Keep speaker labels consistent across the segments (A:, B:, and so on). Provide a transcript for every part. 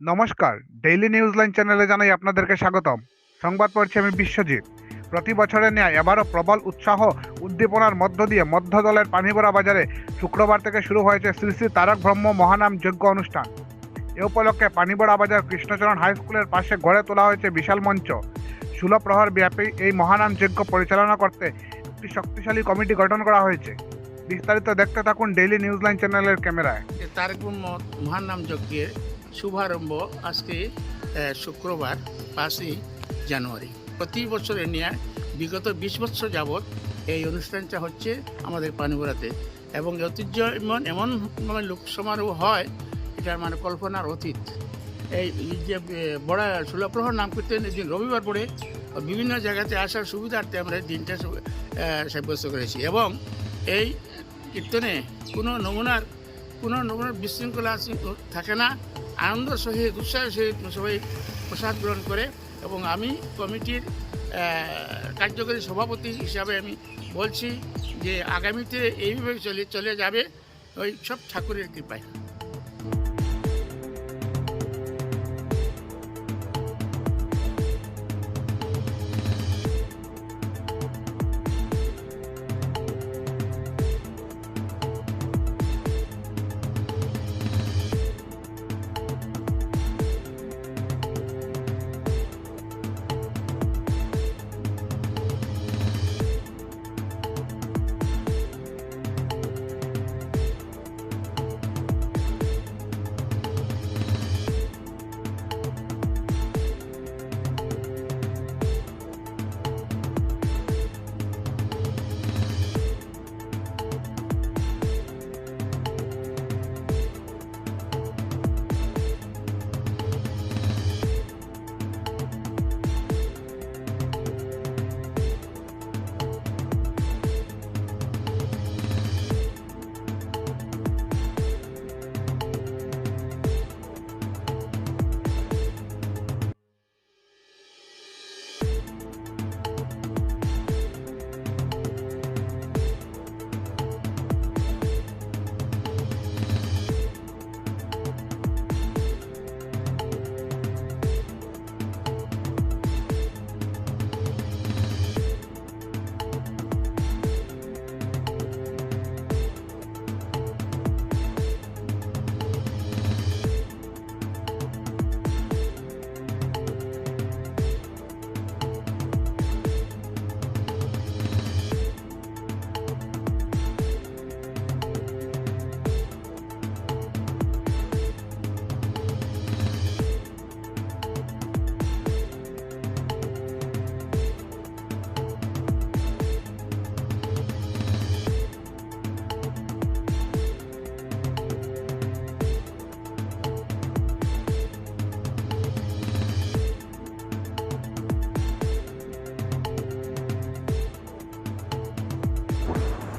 A: নমস্কার, daily news line চ্যানেলে জানাই আপনাদেরকে স্বাগতম। সংবাদ পড়ছি আমি বিশ্বজিৎ। প্রতি বছরের ন্যায় এবারও প্রবল উৎসাহ উদ্দীপনার মধ্য দিয়ে মধ্যদলের পানিভরা বাজারে শুক্রবার থেকে শুরু হয়েছে শ্রী শ্রী তারক ব্রহ্ম মহানাম যজ্ঞ অনুষ্ঠান। এ উপলক্ষে পানিভরা বাজার কৃষ্ণচরণ হাই স্কুলের পাশে গড়ে তোলা হয়েছে বিশাল মঞ্চ। 16 প্রহর ব্যাপী এই মহানাম যজ্ঞ পরিচালনা করতে একটি শক্তিশালী কমিটি গঠন করা হয়েছে। বিস্তারিত দেখতে থাকুন ডেইলি নিউজ লাইন চ্যানেলের ক্যামেরায়।
B: তারক ব্রহ্ম মহানাম যজ্ঞের শুভারম্ভ আজকে শুক্রবার 5ই জানুয়ারি। প্রতি বছরের ন্যায় বিগত 20 বছর যাবৎ এই অনুষ্ঠানটা হচ্ছে আমাদের পানিভরাতে, এবং ঐতিহ্য এমন লোক সমারোহ হয়, এটার কল্পনার অতীত। এই যে বড় 16 প্রহর নাম কীর্তন দিন রবিবার পড়ে বিভিন্ন জায়গাতে আসার সুবিধার্থে আমরা দিনটা সাব্যস্ত করেছি, এবং এই কীর্তনে কোনো নমুনার বিশৃঙ্খলা থাকে না। আনন্দ সহিত উৎসাহের সহিত সবাই প্রসাদ গ্রহণ করে, এবং আমি কমিটির কার্যকরী সভাপতি হিসাবে আমি বলছি যে আগামীতে এইভাবে চলে যাবে ওই সব ঠাকুরের কৃপায়।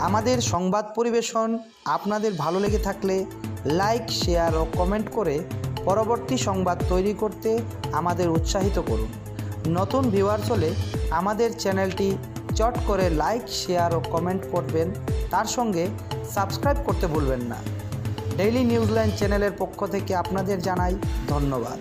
C: আমাদের সংবাদ পরিবেশন আপনাদের ভালো লেগে থাকলে লাইক, শেয়ার ও কমেন্ট করে পরবর্তী সংবাদ তৈরি করতে আমাদের উৎসাহিত করুন। নতুন ভিউয়ার্স হলে আমাদের চ্যানেলটি চট করে লাইক, শেয়ার ও কমেন্ট করবেন, তার সঙ্গে সাবস্ক্রাইব করতে ভুলবেন না। ডেইলি নিউজ লাইন চ্যানেলের পক্ষ থেকে আপনাদের জানাই ধন্যবাদ।